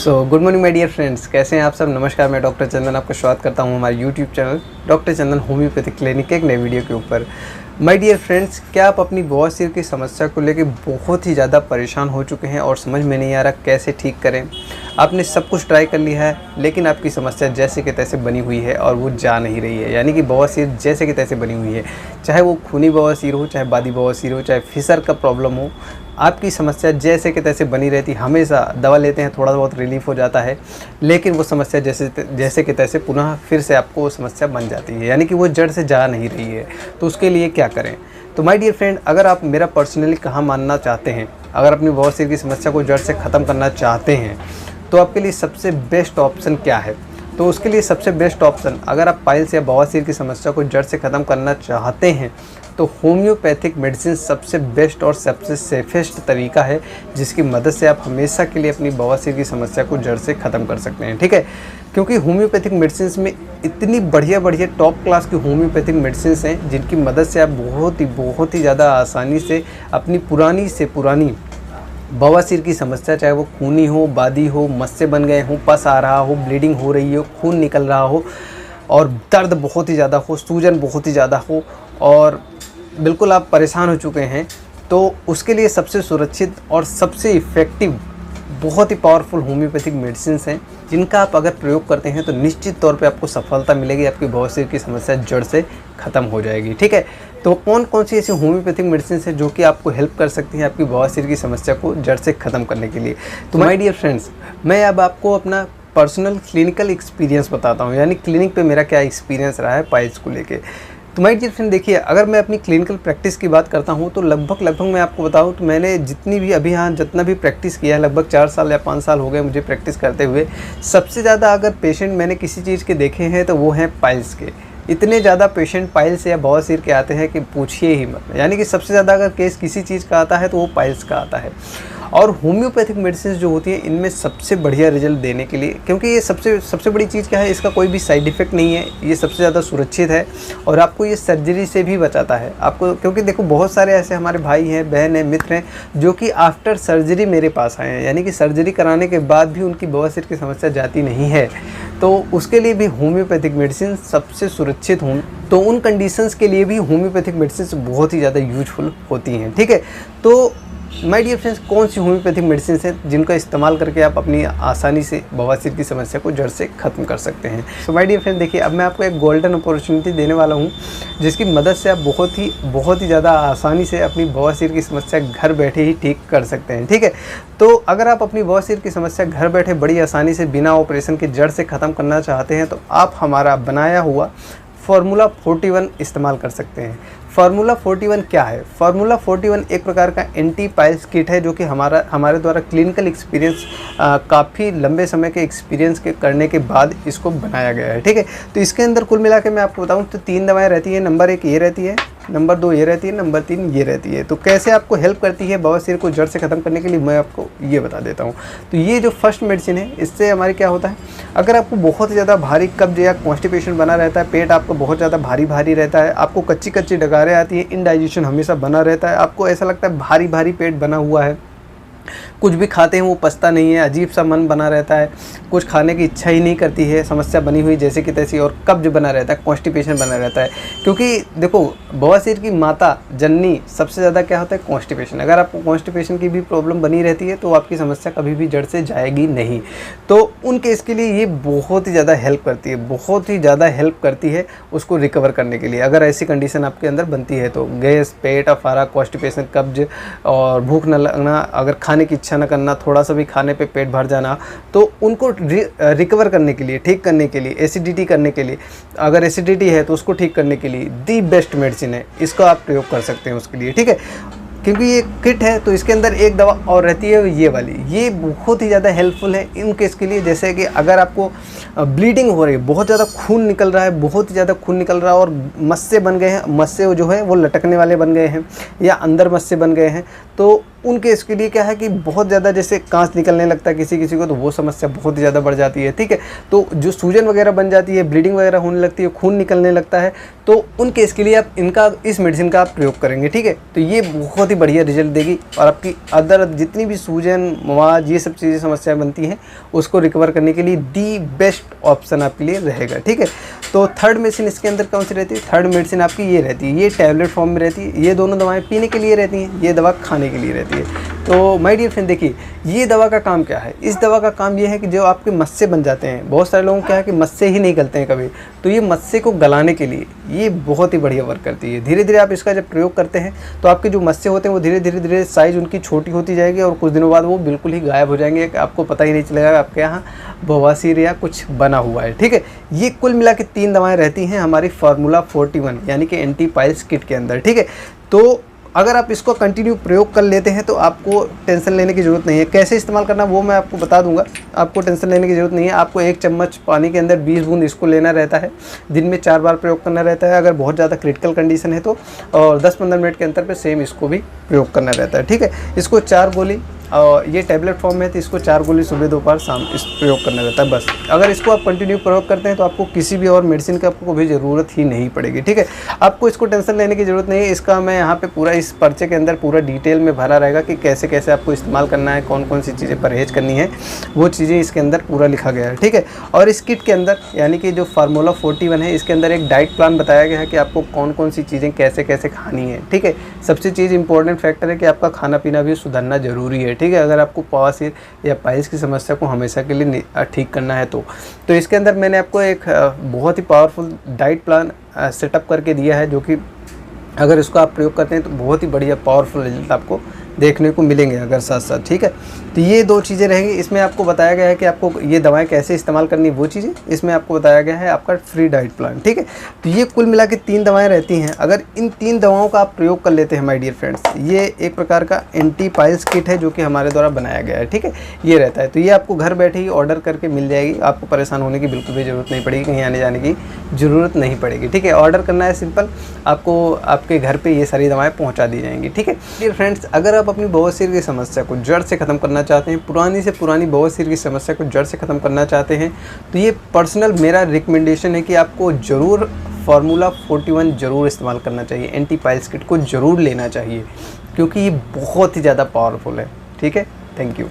Good morning my dear friends, कैसे हैं आप सब। नमस्कार, मैं डॉक्टर चंदन आपका स्वागत करता हूं हमारे यूट्यूब चैनल डॉक्टर चंदन होम्योपैथिक क्लिनिक के एक नए वीडियो के ऊपर। माय डियर फ्रेंड्स, क्या आप अपनी बवासीर की समस्या को लेकर बहुत ही ज़्यादा परेशान हो चुके हैं और समझ में नहीं आ रहा कैसे ठीक करें। आपने सब कुछ ट्राई कर लिया है लेकिन आपकी समस्या जैसे कि तैसे बनी हुई है और वो जा नहीं रही है, यानी कि बवासीर जैसे कि तैसे बनी हुई है। चाहे वो खूनी बवासीर हो, चाहे बादी बवासीर हो, चाहे फिसर का प्रॉब्लम हो, आपकी समस्या जैसे कि तैसे बनी रहती। हमेशा दवा लेते हैं, थोड़ा बहुत रिलीफ हो जाता है, लेकिन वो समस्या जैसे कि तैसे पुनः फिर से आपको वो समस्या बन जाती है, यानी कि वो जड़ से जा नहीं रही है। तो उसके लिए क्या करें? तो माय डियर फ्रेंड, अगर आप मेरा पर्सनली कहा मानना चाहते हैं, अगर अपनी बवासीर की समस्या को जड़ से ख़त्म करना चाहते हैं, तो आपके लिए सबसे बेस्ट ऑप्शन क्या है? तो उसके लिए सबसे बेस्ट ऑप्शन, अगर आप पाइल्स या बवासीर की समस्या को जड़ से ख़त्म करना चाहते हैं तो होम्योपैथिक मेडिसिन सबसे बेस्ट और सबसे सेफेस्ट तरीका है, जिसकी मदद से आप हमेशा के लिए अपनी बवासीर की समस्या को जड़ से ख़त्म कर सकते हैं। ठीक है, क्योंकि होम्योपैथिक मेडिसिन में इतनी बढ़िया टॉप क्लास की होम्योपैथिक मेडिसिन हैं, जिनकी मदद से आप बहुत ही ज़्यादा आसानी से अपनी पुरानी से पुरानी बवासीर की समस्या, चाहे वो खूनी हो, बादी हो, मस्से बन गए हों, पस आ रहा हो, ब्लीडिंग हो रही हो, खून निकल रहा हो और दर्द बहुत ही ज़्यादा हो, सूजन बहुत ही ज़्यादा हो और बिल्कुल आप परेशान हो चुके हैं, तो उसके लिए सबसे सुरक्षित और सबसे इफ़ेक्टिव बहुत ही पावरफुल होम्योपैथिक मेडिसिन हैं, जिनका आप अगर प्रयोग करते हैं तो निश्चित तौर पे आपको सफलता मिलेगी, आपकी बवासीर की समस्या जड़ से ख़त्म हो जाएगी। ठीक है, तो कौन कौन सी ऐसी होम्योपैथिक मेडिसिन है जो कि आपको हेल्प कर सकती हैं आपकी बवासीर की समस्या को जड़ से ख़त्म करने के लिए? तो माय डियर फ्रेंड्स, मैं अब आपको अपना पर्सनल क्लिनिकल एक्सपीरियंस बताता हूँ, यानी क्लिनिक पे मेरा क्या एक्सपीरियंस रहा है पाइल्स को लेके। तो माय डियर फ्रेंड, देखिए, अगर मैं अपनी क्लिनिकल प्रैक्टिस की बात करता हूँ तो लगभग मैं आपको बताऊँ तो मैंने जितनी भी जितना भी प्रैक्टिस किया है, लगभग 4 साल या 5 साल हो गए मुझे प्रैक्टिस करते हुए। सबसे ज़्यादा अगर पेशेंट मैंने किसी चीज़ के देखे हैं तो वो हैं पाइल्स के। इतने ज़्यादा पेशेंट पाइल्स या बवासीर के आते हैं कि पूछिए ही मत, यानी कि सबसे ज़्यादा अगर केस किसी चीज़ का आता है तो वो पाइल्स का आता है। और होम्योपैथिक मेडिसिन जो होती है, इनमें सबसे बढ़िया रिजल्ट देने के लिए, क्योंकि ये सबसे बड़ी चीज़ क्या है, इसका कोई भी साइड इफ़ेक्ट नहीं है, ये सबसे ज़्यादा सुरक्षित है और आपको ये सर्जरी से भी बचाता है आपको। क्योंकि देखो, बहुत सारे ऐसे हमारे भाई हैं, बहन हैं, मित्र हैं जो कि आफ्टर सर्जरी मेरे पास आए हैं, यानी कि सर्जरी कराने के बाद भी उनकी बवासीर की समस्या जाती नहीं है। तो उसके लिए भी होम्योपैथिक मेडिसिन सबसे सुरक्षित हों, तो उन कंडीशंस के लिए भी होम्योपैथिक मेडिसिन बहुत ही ज़्यादा यूजफुल होती हैं। ठीक है, तो माय डियर फ्रेंड्स, कौन सी होम्योपैथिक मेडिसिन हैं जिनका इस्तेमाल करके आप अपनी आसानी से बवासीर की समस्या को जड़ से ख़त्म कर सकते हैं? तो माय डियर फ्रेंड, देखिए, अब मैं आपको एक गोल्डन अपॉर्चुनिटी देने वाला हूं, जिसकी मदद से आप बहुत ही ज़्यादा आसानी से अपनी बवासीर की समस्या घर बैठे ही ठीक कर सकते हैं। ठीक है, तो अगर आप अपनी बवासीर की समस्या घर बैठे बड़ी आसानी से बिना ऑपरेशन के जड़ से ख़त्म करना चाहते हैं तो आप हमारा बनाया हुआ फार्मूला 41 इस्तेमाल कर सकते हैं। फार्मूला 41 क्या है? फार्मूला 41 एक प्रकार का एंटी पाइल्स किट है, जो कि हमारे द्वारा क्लिनिकल एक्सपीरियंस, काफ़ी लंबे समय के एक्सपीरियंस के करने के बाद इसको बनाया गया है। ठीक है, तो इसके अंदर कुल मिला के मैं आपको बताऊं तो 3 दवाएं रहती हैं। नंबर 1 ये रहती है, नंबर 2 ये रहती है, नंबर 3 ये रहती है। तो कैसे आपको हेल्प करती है बवासीर को जड़ से ख़त्म करने के लिए, मैं आपको ये बता देता हूँ। तो ये जो फर्स्ट मेडिसिन है, इससे हमारे क्या होता है, अगर आपको बहुत ज़्यादा भारी कब्ज या कॉन्स्टिपेशन बना रहता है, पेट आपका बहुत ज़्यादा भारी रहता है, आपको कच्ची डगारें आती है, इंडाइजेशन हमेशा बना रहता है, आपको ऐसा लगता है भारी पेट बना हुआ है, कुछ भी खाते हैं वो पचता नहीं है, अजीब सा मन बना रहता है, कुछ खाने की इच्छा ही नहीं करती है, समस्या बनी हुई जैसे कि तैसी, और कब्ज बना रहता है, कॉन्स्टिपेशन बना रहता है। क्योंकि देखो, बवासीर की माता जननी सबसे ज़्यादा क्या होता है, कॉन्स्टिपेशन। अगर आपको कॉन्स्टिपेशन की भी प्रॉब्लम बनी रहती है तो आपकी समस्या कभी भी जड़ से जाएगी नहीं। तो उन केस के लिए ये बहुत ही ज़्यादा हेल्प करती है, उसको रिकवर करने के लिए। अगर ऐसी कंडीशन आपके अंदर बनती है तो गैस, पेट अफारा, कॉन्स्टिपेशन, कब्ज और भूख न लगना, अगर खाने की इच्छा न करना, थोड़ा सा भी खाने पे पेट भर जाना, तो उनको रिकवर करने के लिए, ठीक करने के लिए, एसिडिटी करने के लिए, अगर एसिडिटी है तो उसको ठीक करने के लिए दी बेस्ट मेडिसिन है, इसका आप प्रयोग कर सकते हैं उसके लिए। ठीक है, क्योंकि ये किट है तो इसके अंदर एक दवा और रहती है, ये वाली, ये बहुत ही ज़्यादा हेल्पफुल है इन केस के लिए। जैसे कि अगर आपको ब्लीडिंग हो रही है, बहुत ज़्यादा खून निकल रहा है, बहुत ही ज़्यादा खून निकल रहा है और मस्से बन गए हैं, मस्से जो है वो लटकने वाले बन गए हैं या अंदर मस्से बन गए हैं, तो उनके इसके लिए क्या है कि बहुत ज़्यादा जैसे कांच निकलने लगता है किसी किसी को, तो वो समस्या बहुत ही ज़्यादा बढ़ जाती है। ठीक है, तो जो सूजन वगैरह बन जाती है, ब्लीडिंग वगैरह होने लगती है, खून निकलने लगता है, तो उनके इसके लिए आप इनका इस मेडिसिन का आप प्रयोग करेंगे। ठीक है, तो ये बहुत ही बढ़िया रिजल्ट देगी और आपकी अदर जितनी भी सूजन, मवाज, ये सब चीज़ें समस्याएं बनती हैं उसको रिकवर करने के लिए दी बेस्ट ऑप्शन आपके लिए रहेगा। ठीक है, तो थर्ड मेडिसिन इसके अंदर कौन सी रहती है? थर्ड मेडिसिन आपकी ये रहती है, ये टैबलेट फॉर्म में रहती है। ये दोनों दवाएं पीने के लिए रहती हैं, ये दवा खाने के लिए रहती है। तो माय डियर फ्रेंड, देखिए ये दवा का काम क्या है? इस दवा का काम ये है कि जो आपके मस्से बन जाते हैं, बहुत सारे लोगों को क्या है कि मस्से ही नहीं गलते हैं कभी, तो ये मस्से को गलाने के लिए ये बहुत ही बढ़िया वर्क करती है। धीरे धीरे आप इसका जब प्रयोग करते हैं तो आपके जो मस्से होते हैं वो धीरे धीरे साइज़ उनकी छोटी होती जाएगी और कुछ दिनों बाद वो बिल्कुल ही गायब हो जाएंगे, आपको पता ही नहीं चलेगा आपके यहाँ बवासीर या कुछ बना हुआ है। ठीक है, ये कुल मिला के 3 दवाएँ रहती हैं हमारी फार्मूला 41 यानी कि एंटी पाइल्स किट के अंदर। ठीक है, तो अगर आप इसको कंटिन्यू प्रयोग कर लेते हैं तो आपको टेंशन लेने की ज़रूरत नहीं है। कैसे इस्तेमाल करना वो मैं आपको बता दूंगा, आपको टेंशन लेने की ज़रूरत नहीं है। आपको 1 चम्मच पानी के अंदर 20 बूंद इसको लेना रहता है, दिन में 4 बार प्रयोग करना रहता है। अगर बहुत ज़्यादा क्रिटिकल कंडीशन है तो और 10-15 मिनट के अंतर पे सेम इसको भी प्रयोग करना रहता है। ठीक है, इसको 4 गोली और ये टैबलेट फॉर्म में है तो इसको 4 गोली सुबह दोपहर शाम इस प्रयोग करना रहता है बस। अगर इसको आप कंटिन्यू प्रयोग करते हैं तो आपको किसी भी और मेडिसिन की आपको भी ज़रूरत ही नहीं पड़ेगी। ठीक है, आपको इसको टेंशन लेने की ज़रूरत नहीं है। इसका मैं यहाँ पे पूरा इस पर्चे के अंदर पूरा डिटेल में भरा रहेगा कि कैसे कैसे आपको इस्तेमाल करना है, कौन कौन सी चीज़ें परहेज करनी है, वो चीज़ें इसके अंदर पूरा लिखा गया है। ठीक है, और इस किट के अंदर यानी कि जो फार्मूला 41 है इसके अंदर एक डाइट प्लान बताया गया है कि आपको कौन कौन सी चीज़ें कैसे कैसे खानी है। ठीक है, सबसे चीज़ इंपॉर्टेंट फैक्टर है कि आपका खाना पीना भी सुधरना ज़रूरी है। ठीक है, अगर आपको बवासीर या पाइल्स की समस्या को हमेशा के लिए ठीक करना है तो इसके अंदर मैंने आपको एक बहुत ही पावरफुल डाइट प्लान सेटअप करके दिया है, जो कि अगर इसको आप प्रयोग करते हैं तो बहुत ही बढ़िया पावरफुल रिजल्ट आपको देखने को मिलेंगे अगर साथ साथ। ठीक है, तो ये 2 चीज़ें रहेंगी। इसमें आपको बताया गया है कि आपको ये दवाएं कैसे इस्तेमाल करनी, वो चीज़ें इसमें आपको बताया गया है, आपका फ्री डाइट प्लान। ठीक है, तो ये कुल मिला के 3 दवाएं रहती हैं। अगर इन 3 दवाओं का आप प्रयोग कर लेते हैं माय डियर फ्रेंड्स, ये एक प्रकार का एंटी पाइल्स किट है जो कि हमारे द्वारा बनाया गया है। ठीक है, ये रहता है, तो ये आपको घर बैठे ही ऑर्डर करके मिल जाएगी, आपको परेशान होने की बिल्कुल भी ज़रूरत नहीं पड़ेगी, कहीं आने जाने की ज़रूरत नहीं पड़ेगी। ठीक है, ऑर्डर करना है सिंपल, आपको आपके घर पर ये सारी दवाएँ पहुँचा दी जाएंगी। ठीक है डियर फ्रेंड्स, अगर आप अपनी बवासीर की समस्या को जड़ से ख़त्म करना चाहते हैं, पुरानी से पुरानी बवासीर की समस्या को जड़ से ख़त्म करना चाहते हैं, तो ये पर्सनल मेरा रिकमेंडेशन है कि आपको ज़रूर फार्मूला 41 ज़रूर इस्तेमाल करना चाहिए, एंटी पाइल्स किट को ज़रूर लेना चाहिए क्योंकि ये बहुत ही ज़्यादा पावरफुल है। ठीक है, थैंक यू।